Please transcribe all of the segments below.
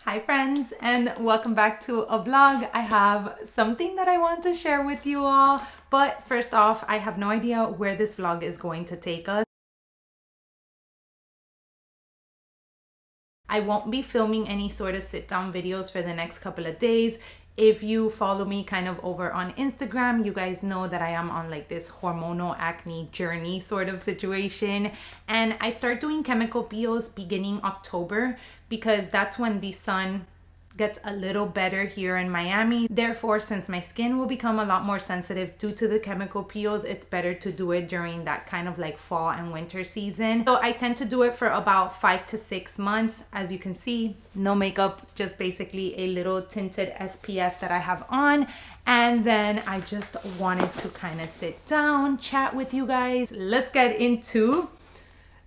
Hi friends, and welcome back to a vlog. I have something that I want to share with you all, but first off, I have no idea where this vlog is going to take us. I won't be filming any sort of sit down videos for the next couple of days. If you follow me kind of over on Instagram, you guys know that I am on like this hormonal acne journey sort of situation. And I start doing chemical peels beginning October because that's when the sun gets a little better here in Miami. Therefore, since my skin will become a lot more sensitive due to the chemical peels, it's better to do it during that kind of like fall and winter season. So I tend to do it for about 5 to 6 months. As you can see, no makeup, just basically a little tinted SPF that I have on. And then I just wanted to kind of sit down, chat with you guys. Let's get into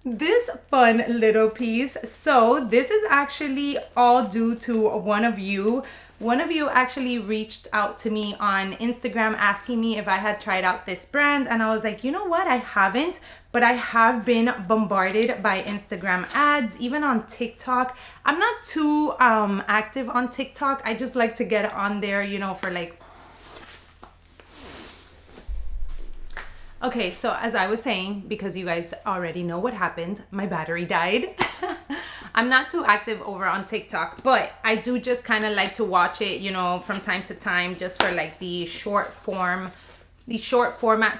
this fun little piece. So this is actually all due to one of you. One of you actually reached out to me on Instagram asking me if I had tried out this brand, and I was like, you know what, I haven't, but I have been bombarded by Instagram ads, even on TikTok. I'm not too active on TikTok. I just like to get on there, you know, for like. Okay, so as I was saying, because you guys already know what happened, my battery died. I'm not too active over on TikTok, but I do just kind of like to watch it, you know, from time to time, just for like the short format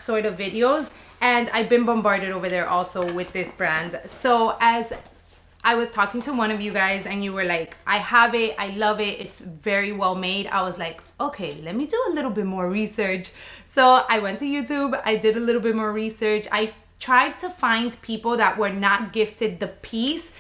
sort of videos. And I've been bombarded over there also with this brand. So as I was talking to one of you guys and you were like, I have it, I love it, it's very well made. I was like, okay, let me do a little bit more research. So I went to YouTube, I did a little bit more research. I tried to find people that were not gifted the piece,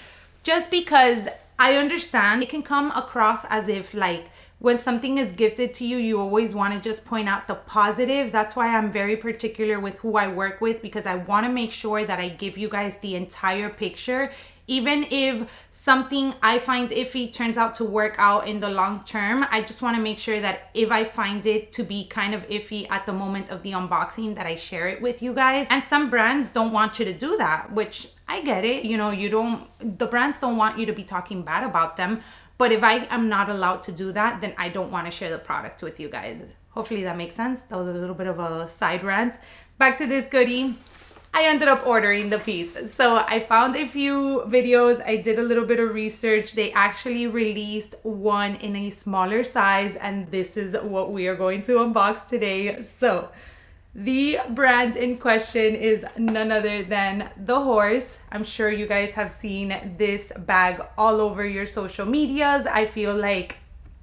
just because I understand it can come across as if like when something is gifted to you, you always want to just point out the positive. That's why I'm very particular with who I work with, because I want to make sure that I give you guys the entire picture. Even if something I find iffy turns out to work out in the long term, I just want to make sure that if I find it to be kind of iffy at the moment of the unboxing, that I share it with you guys. And some brands don't want you to do that, which I get it. You know, the brands don't want you to be talking bad about them. But if I am not allowed to do that, then I don't want to share the product with you guys. Hopefully that makes sense. That was a little bit of a side rant. Back to this goodie. I ended up ordering the piece. So I found a few videos. I did a little bit of research. They actually released one in a smaller size, and this is what we are going to unbox today. So the brand in question is none other than the Horse. I'm sure you guys have seen this bag all over your social medias. I feel like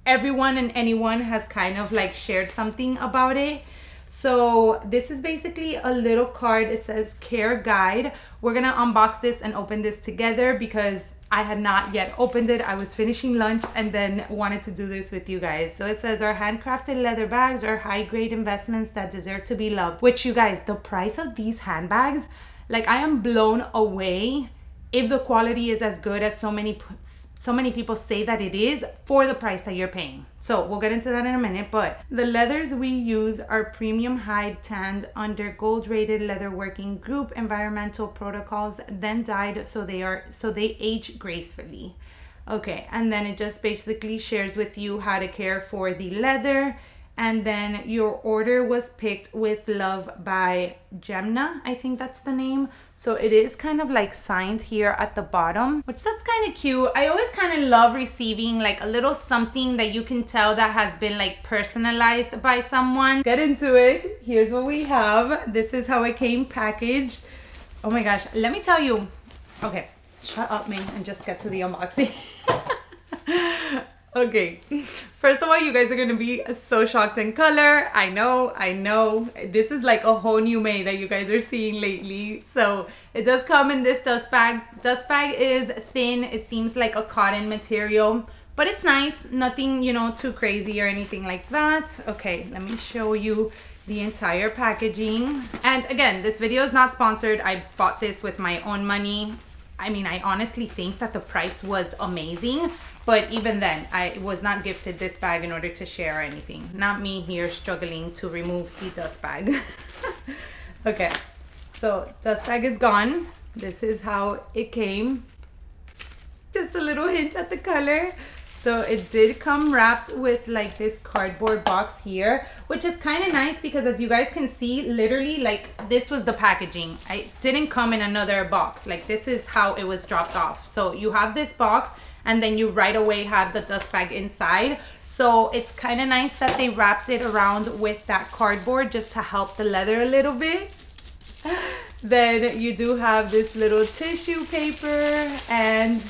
everyone and anyone has kind of like shared something about it. So this is basically a little card. It says care guide. We're gonna unbox this and open this together because I had not yet opened it. I was finishing lunch and then wanted to do this with you guys. So it says our handcrafted leather bags are high grade investments that deserve to be loved. Which, you guys, the price of these handbags, like, I am blown away if the quality is as good as so many people say that it is for the price that you're paying. So we'll get into that in a minute, but the leathers we use are premium hide tanned under gold rated leather working group environmental protocols, then dyed so they age gracefully. Okay, and then it just basically shares with you how to care for the leather. And then your order was picked with love by Gemna, I think that's the name. So it is kind of like signed here at the bottom, which that's kind of cute. I always kind of love receiving like a little something that you can tell that has been like personalized by someone. Get into it. Here's what we have. This is how it came packaged. Oh my gosh, let me tell you. Okay, shut up, man, and just get to the unboxing. Okay, first of all, you guys are gonna be so shocked in color. I know. This is like a whole new May that you guys are seeing lately. So it does come in this dust bag. Dust bag is thin. It seems like a cotton material, but it's nice. Nothing, you know, too crazy or anything like that. Okay, let me show you the entire packaging. And again, this video is not sponsored. I bought this with my own money. I mean, I honestly think that the price was amazing. But even then, I was not gifted this bag in order to share or anything. Not me here struggling to remove the dust bag. Okay, so dust bag is gone. This is how it came. Just a little hint at the color. So it did come wrapped with like this cardboard box here, which is kind of nice because as you guys can see, literally like this was the packaging. I didn't come in another box. Like this is how it was dropped off. So you have this box and then you right away have the dust bag inside. So it's kind of nice that they wrapped it around with that cardboard just to help the leather a little bit. Then you do have this little tissue paper, and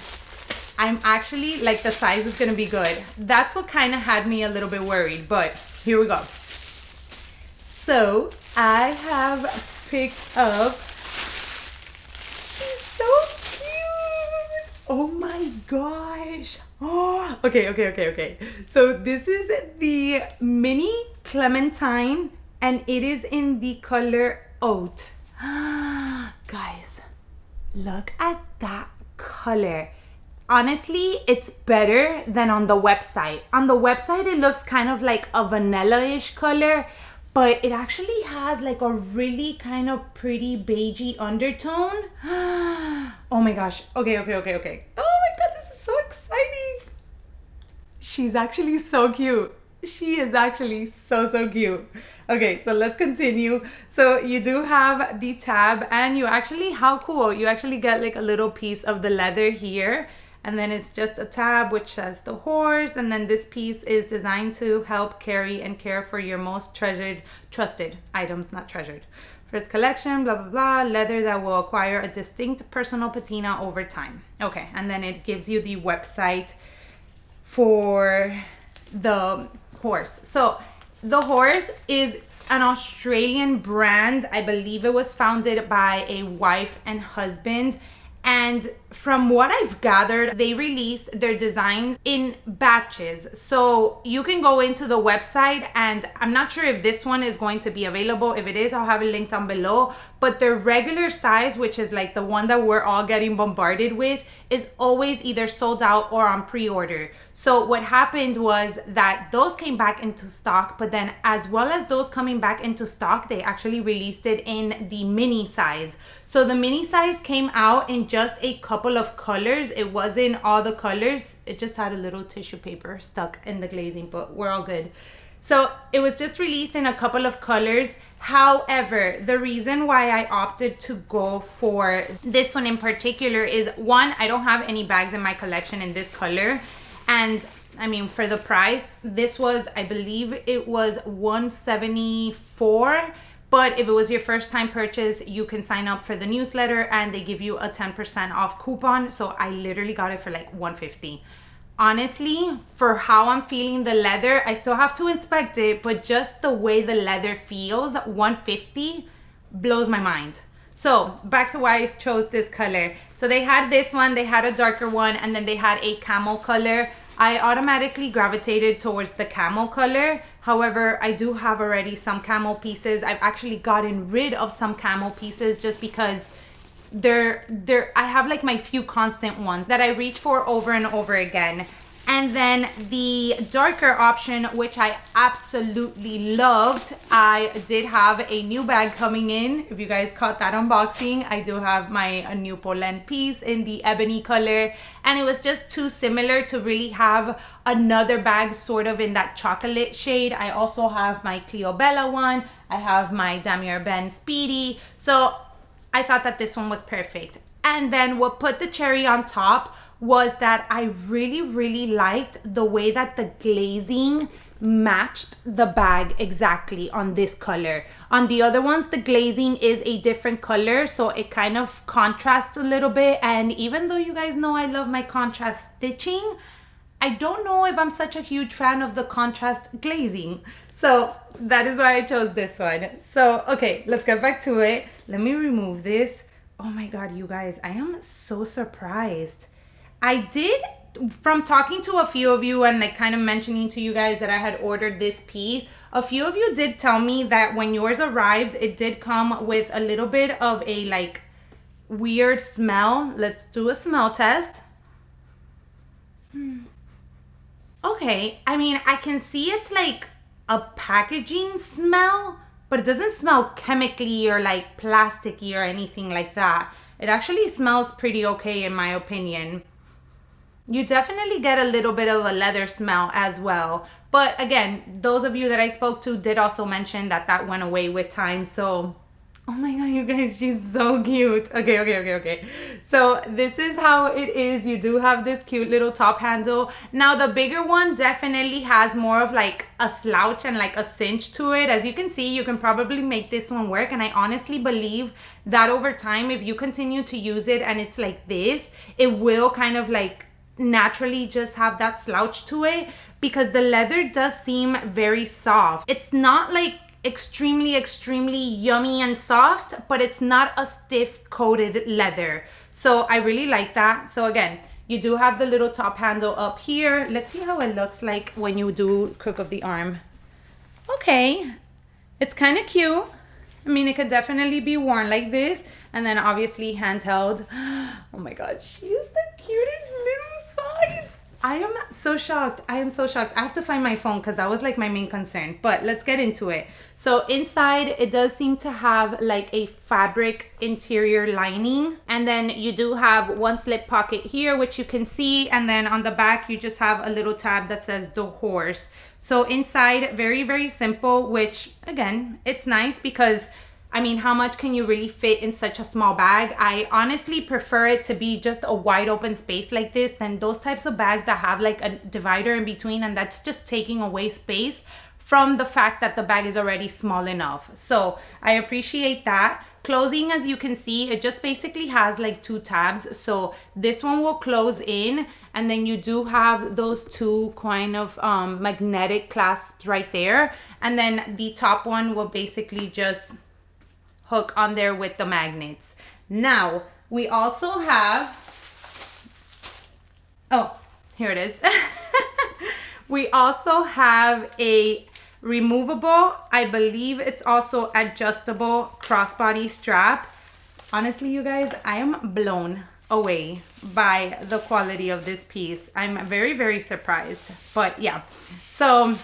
I'm actually like the size is gonna be good. That's what kind of had me a little bit worried, but here we go. So I have picked up, she's so cute. Oh my gosh. Oh, okay. So this is the Mini Clementine and it is in the color Oat. Guys, look at that color. Honestly, it's better than on the website. On the website, it looks kind of like a vanilla-ish color, but it actually has like a really kind of pretty beigey undertone. Oh my gosh. Okay. Oh my God, this is so exciting. She's actually so cute. She is actually so cute. Okay, so let's continue. So you do have the tab and you actually, how cool, you actually get like a little piece of the leather here. And then it's just a tab which says the horse. And then this piece is designed to help carry and care for your most treasured, trusted items, not treasured. For its collection, blah, blah, blah, leather that will acquire a distinct personal patina over time. Okay, and then it gives you the website for the horse. So the horse is an Australian brand. I believe it was founded by a wife and husband. And from what I've gathered, they release their designs in batches. So you can go into the website, and I'm not sure if this one is going to be available. If it is, I'll have it linked down below. But their regular size, which is like the one that we're all getting bombarded with, is always either sold out or on pre-order. So what happened was that those came back into stock, but then as well as those coming back into stock, they actually released it in the mini size. So the mini size came out in just a couple of colors. It wasn't all the colors. It just had a little tissue paper stuck in the glazing, but we're all good. So it was just released in a couple of colors. However, the reason why I opted to go for this one in particular is, one, I don't have any bags in my collection in this color. And I mean, for the price, this was, I believe it was $174. But if it was your first time purchase, you can sign up for the newsletter and they give you a 10% off coupon. So I literally got it for like $150. Honestly, for how I'm feeling the leather, I still have to inspect it, but just the way the leather feels, $150 blows my mind. So back to why I chose this color. So they had this one, they had a darker one, and then they had a camel color. I automatically gravitated towards the camel color. However, I do have already some camel pieces. I've actually gotten rid of some camel pieces just because I have like my few constant ones that I reach for over and over again. And then the darker option, which I absolutely loved, I did have a new bag coming in. If you guys caught that unboxing, I do have my new Poland piece in the ebony color. And it was just too similar to really have another bag sort of in that chocolate shade. I also have my Cleo Bella one. I have my Damier Ben Speedy. So I thought that this one was perfect. And then what put the cherry on top was that I really liked the way that the glazing matched the bag exactly on this color. On the other ones, the glazing is a different color, so it kind of contrasts a little bit. And even though you guys know I love my contrast stitching, I don't know if I'm such a huge fan of the contrast glazing. So that is why I chose this one. So, okay, let's get back to it. Let me remove this. Oh my God, you guys, I am so surprised. I did, from talking to a few of you and like kind of mentioning to you guys that I had ordered this piece, a few of you did tell me that when yours arrived, it did come with a little bit of a like weird smell. Let's do a smell test. Okay, I mean, I can see it's like a packaging smell, but it doesn't smell chemically or like plasticky or anything like that. It actually smells pretty okay in my opinion. you definitely get a little bit of a leather smell as well. But again, those of you that I spoke to did also mention that that went away with time. So, oh my god, you guys, she's so cute. Okay. So this is how it is. You do have this cute little top handle. Now the bigger one definitely has more of like a slouch and like a cinch to it. As you can see, you can probably make this one work. And I honestly believe that over time, if you continue to use it and it's like this, it will kind of like naturally just have that slouch to it, because the leather does seem very soft. It's not like extremely yummy and soft, but it's not a stiff coated leather. So I really like that. So again, you do have the little top handle up here. Let's see how it looks like when you do crook of the arm. Okay, it's kind of cute. I mean, it could definitely be worn like this, and then obviously handheld. Oh my god, she is the cutest little size. I am so shocked. I am so shocked. I have to find my phone because that was like my main concern. But let's get into it. So inside, it does seem to have like a fabric interior lining. And then you do have one slip pocket here, which you can see. And then on the back, you just have a little tab that says the horse. So inside, very simple, which again, it's nice because I mean, how much can you really fit in such a small bag? I honestly prefer it to be just a wide open space like this than those types of bags that have like a divider in between, and that's just taking away space from the fact that the bag is already small enough. So I appreciate that. Closing, as you can see, it just basically has like two tabs. So this one will close in, and then you do have those two kind of magnetic clasps right there. And then the top one will basically just hook on there with the magnets. Now we also have, oh, here it is. We also have a removable, I believe it's also adjustable crossbody strap. Honestly, you guys, I am blown away by the quality of this piece. I'm very surprised. But yeah, so,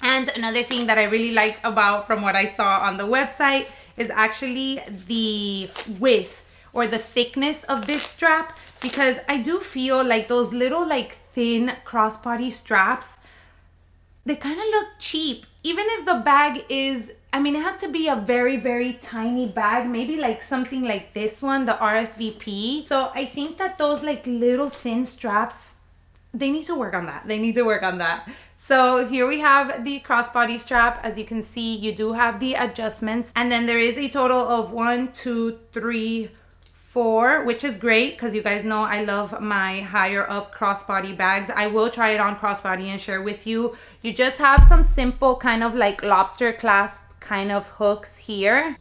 and another thing that I really liked about from what I saw on the website is actually the width or the thickness of this strap, because I do feel like those little like thin crossbody straps, they kind of look cheap. Even if the bag is, I mean, it has to be a very tiny bag, maybe like something like this one, the RSVP. So I think that those like little thin straps, they need to work on that. They need to work on that. So here we have the crossbody strap. As you can see, you do have the adjustments. And then there is a total of 1, 2, 3, 4, which is great because you guys know I love my higher up crossbody bags. I will try it on crossbody and share with you. You just have some simple kind of like lobster clasp kind of hooks here.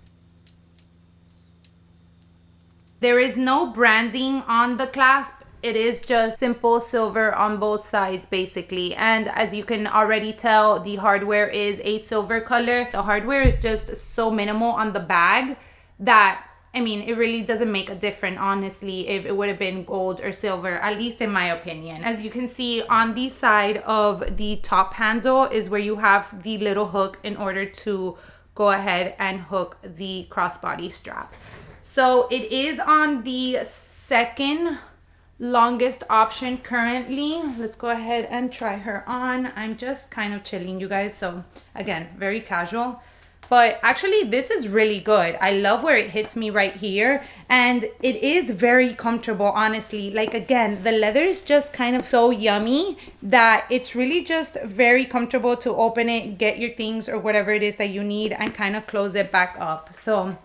There is no branding on the clasp. It is just simple silver on both sides basically, and as you can already tell, the hardware is a silver color. The hardware is just so minimal on the bag that, I mean, it really doesn't make a difference honestly if it would have been gold or silver, at least in my opinion. As you can see, on the side of the top handle is where you have the little hook in order to go ahead and hook the crossbody strap. So it is on the second longest option currently. Let's go ahead and try her on. I'm just kind of chilling, you guys, so again, very casual. But actually this is really good. I love where it hits me right here, and it is very comfortable honestly. Like again, the leather is just kind of so yummy that it's really just very comfortable to open it, get your things or whatever it is that you need, and kind of close it back up. So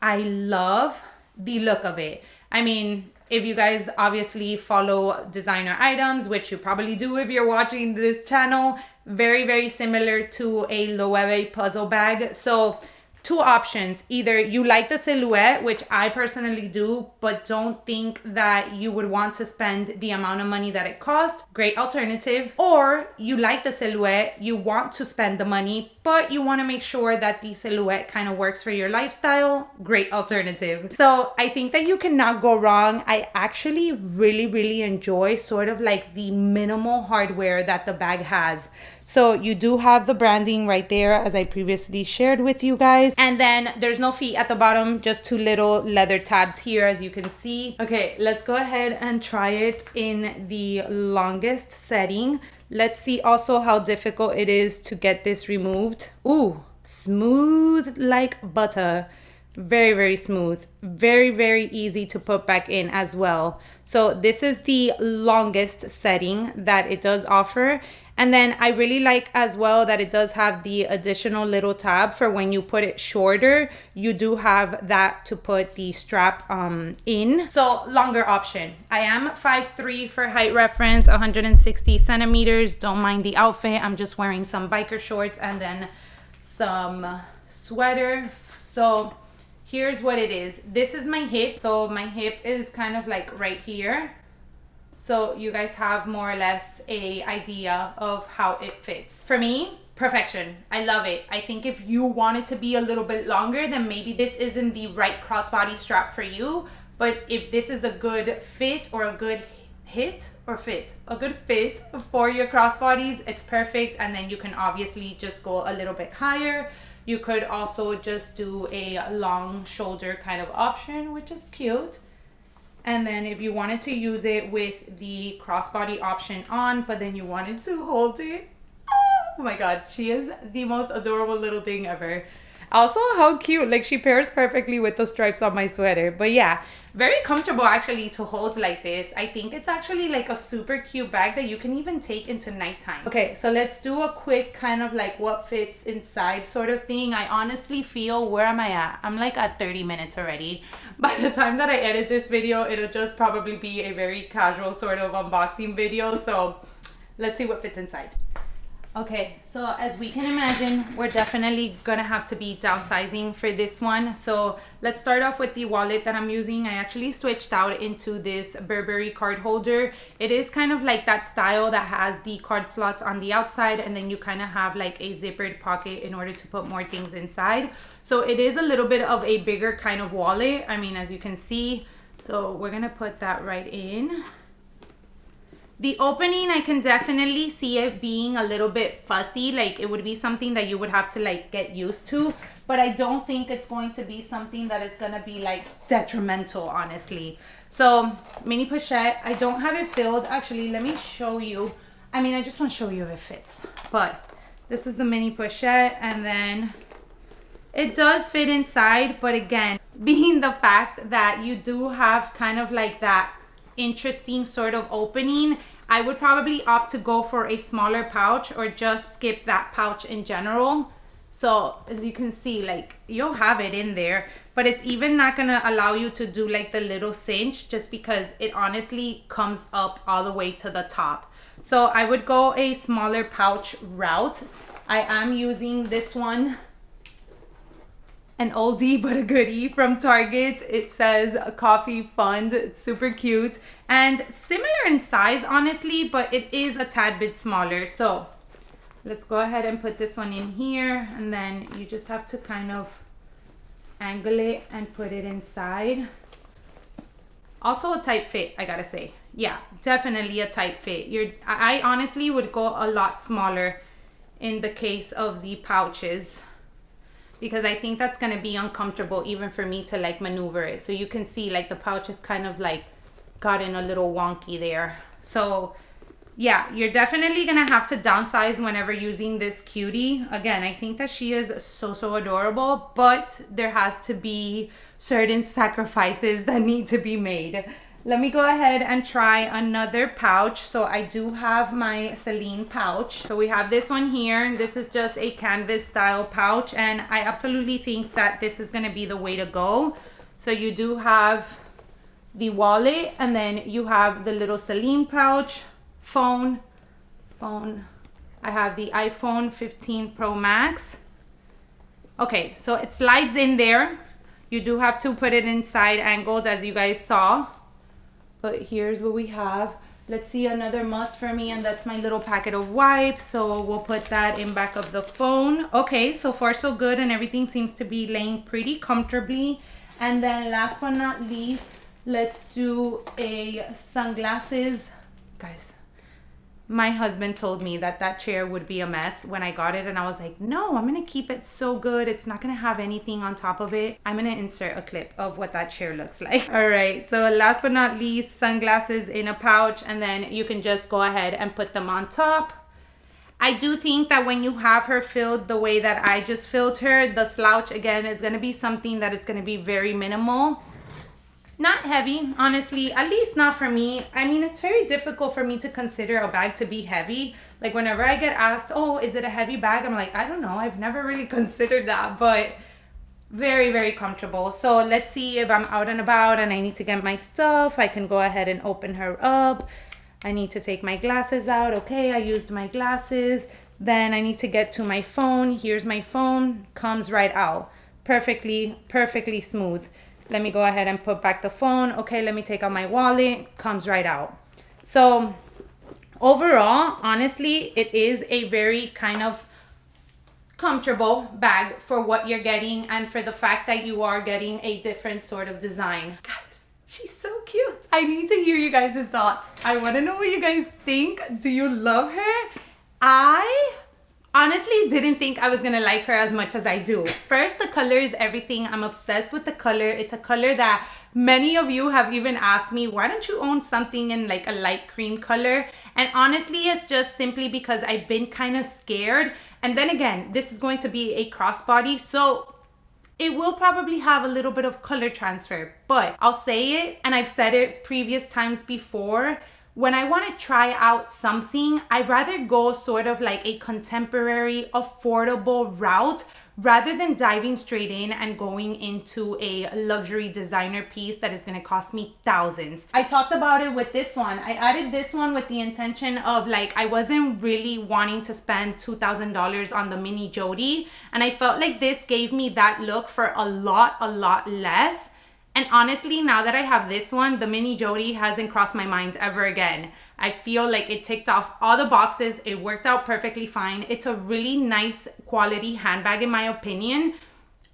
I love the look of it. I mean, if you guys obviously follow designer items, which you probably do if you're watching this channel, very similar to a Loewe puzzle bag. So two options: either you like the silhouette, which I personally do, but don't think that you would want to spend the amount of money that it costs, great alternative. Or you like the silhouette, you want to spend the money, but you want to make sure that the silhouette kind of works for your lifestyle, great alternative. So I think that you cannot go wrong. I actually really enjoy sort of like the minimal hardware that the bag has. So you do have the branding right there, as I previously shared with you guys. And then there's no feet at the bottom, just two little leather tabs here, as you can see. Okay, let's go ahead and try it in the longest setting. Let's see also how difficult it is to get this removed. Ooh, smooth like butter. Very, very smooth. Very, very easy to put back in as well. So this is the longest setting that it does offer. And then I really like as well that it does have the additional little tab for when you put it shorter, you do have that to put the strap in. So longer option. I am 5'3" for height reference, 160 centimeters. Don't mind the outfit. I'm just wearing some biker shorts and then some sweater. So here's what it is. This is my hip. So my hip is kind of like right here. So you guys have more or less a idea of how it fits. For me, perfection. I love it. I think if you want it to be a little bit longer, then maybe this isn't the right crossbody strap for you. But if this is a good fit or a good a good fit for your crossbodies, it's perfect. And then you can obviously just go a little bit higher. You could also just do a long shoulder kind of option, which is cute. And then if you wanted to use it with the crossbody option on, but then you wanted to hold it, oh my God, she is the most adorable little thing ever. Also, how cute, like she pairs perfectly with the stripes on my sweater. But yeah, very comfortable actually to hold like this. I think it's actually like a super cute bag that you can even take into nighttime. Okay, so let's do a quick kind of like what fits inside sort of thing. I honestly feel, where am I at? I'm like at 30 minutes already. By the time that I edit this video, it'll just probably be a very casual sort of unboxing video. So let's see what fits inside. Okay, so as we can imagine, we're definitely gonna have to be downsizing for this one. So let's start off with the wallet that I'm using. I actually switched out into this Burberry card holder. It is kind of like that style that has the card slots on the outside, and then you kind of have like a zippered pocket in order to put more things inside. So it is a little bit of a bigger kind of wallet, I mean, as you can see. So we're gonna put that right in. The opening, I can definitely see it being a little bit fussy. Like it would be something that you would have to like get used to, but I don't think it's going to be something that is gonna be like detrimental, honestly. So mini pochette, I don't have it filled. Actually, let me show you. I mean, I just want to show you if it fits, but this is the mini pochette, and then it does fit inside. But again, being the fact that you do have kind of like that interesting sort of opening, I would probably opt to go for a smaller pouch or just skip that pouch in general. So as you can see, like you'll have it in there, but it's even not gonna allow you to do like the little cinch, just because it honestly comes up all the way to the top. So I would go a smaller pouch route. I am using this one, an oldie but a goodie from Target. It says Coffee Fund. It's super cute and similar in size, honestly, but it is a tad bit smaller. So let's go ahead and put this one in here, and then you just have to kind of angle it and put it inside. Also a tight fit, I gotta say. Yeah, definitely a tight fit. I honestly would go a lot smaller in the case of the pouches, because I think that's gonna be uncomfortable even for me to like maneuver it. So you can see like the pouch is kind of like gotten a little wonky there. So yeah, you're definitely gonna have to downsize whenever using this cutie. Again, I think that she is so adorable, but there has to be certain sacrifices that need to be made. Let me go ahead and try another pouch. So I do have my Celine pouch. So we have this one here. This is just a canvas style pouch, and I absolutely think that this is gonna be the way to go. So you do have the wallet, and then you have the little Celine pouch, phone. I have the iPhone 15 Pro Max. Okay, so it slides in there. You do have to put it inside angled, as you guys saw. But here's what we have. Let's see, another must for me, and that's my little packet of wipes. So we'll put that in back of the phone. Okay, so far so good, and everything seems to be laying pretty comfortably. And then last but not least, let's do a sunglasses. Guys, My husband told me that that chair would be a mess when I got it, and I was like, no, I'm gonna keep it so good. It's not gonna have anything on top of it. I'm gonna insert a clip of what that chair looks like. All right, so last but not least, sunglasses in a pouch, and then you can just go ahead and put them on top. I do think that when you have her filled the way that I just filled her, the slouch again is gonna be something that is gonna be very minimal. Not heavy, honestly, at least not for me. I mean, it's very difficult for me to consider a bag to be heavy. Like whenever I get asked, oh, is it a heavy bag? I'm like, I don't know. I've never really considered that, but very, very comfortable. So let's see if I'm out and about and I need to get my stuff. I can go ahead and open her up. I need to take my glasses out. Okay, I used my glasses. Then I need to get to my phone. Here's my phone, comes right out. Perfectly, perfectly smooth. Let me go ahead and put back the phone. Okay, let me take out my wallet. Comes right out. So overall, honestly, it is a very kind of comfortable bag for what you're getting and for the fact that you are getting a different sort of design. Guys, she's so cute. I need to hear you guys' thoughts. I want to know what you guys think. Do you love her? I honestly didn't think I was gonna like her as much as I do. First, the color is everything. I'm obsessed with the color. It's a color that many of you have even asked me, why don't you own something in like a light cream color? And honestly, it's just simply because I've been kind of scared. And then again, this is going to be a crossbody, so it will probably have a little bit of color transfer, but I'll say it, and I've said it previous times before, when I want to try out something, I'd rather go sort of like a contemporary, affordable route rather than diving straight in and going into a luxury designer piece that is going to cost me thousands. I talked about it with this one. I added this one with the intention of like, I wasn't really wanting to spend $2,000 on the mini Jody, and I felt like this gave me that look for a lot less. And honestly, now that I have this one, the mini Jody hasn't crossed my mind ever again. I feel like it ticked off all the boxes. It worked out perfectly fine. It's a really nice quality handbag in my opinion.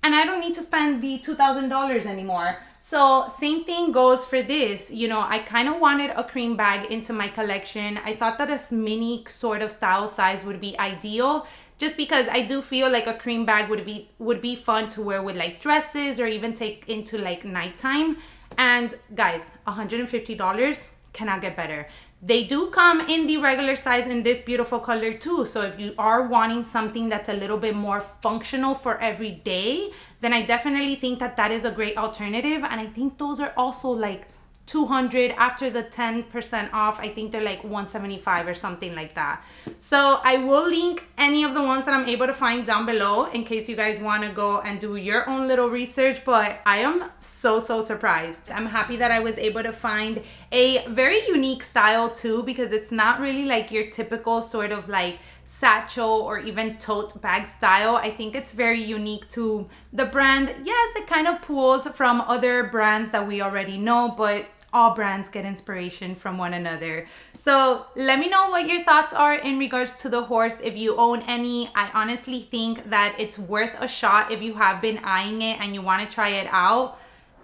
And I don't need to spend the $2,000 anymore. So same thing goes for this. You know, I kind of wanted a cream bag into my collection. I thought that a mini sort of style size would be ideal, just because I do feel like a cream bag would be fun to wear with like dresses or even take into like nighttime. And guys, $150 cannot get better. They do come in the regular size in this beautiful color too. So if you are wanting something that's a little bit more functional for every day, then I definitely think that that is a great alternative. And I think those are also like $200 after the 10% off. I think they're like $175 or something like that. So I will link any of the ones that I'm able to find down below in case you guys want to go and do your own little research. But I am so surprised. I'm happy that I was able to find a very unique style too, because it's not really like your typical sort of like satchel or even tote bag style. I think it's very unique to the brand. Yes, it kind of pulls from other brands that we already know, but all brands get inspiration from one another. So let me know what your thoughts are in regards to the Horse. If you own any, I honestly think that it's worth a shot if you have been eyeing it and you want to try it out.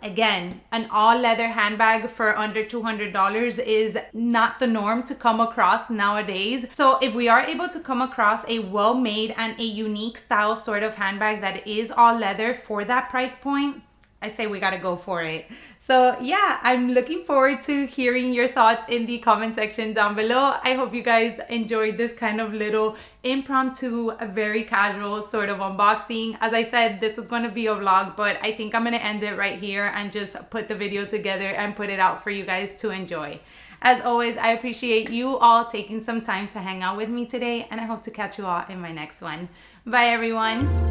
Again, an all leather handbag for under $200 is not the norm to come across nowadays. So if we are able to come across a well-made and a unique style sort of handbag that is all leather for that price point, I say we gotta go for it. So yeah, I'm looking forward to hearing your thoughts in the comment section down below. I hope you guys enjoyed this kind of little impromptu, very casual sort of unboxing. As I said, this was going to be a vlog, but I think I'm going to end it right here and just put the video together and put it out for you guys to enjoy. As always, I appreciate you all taking some time to hang out with me today, and I hope to catch you all in my next one. Bye everyone.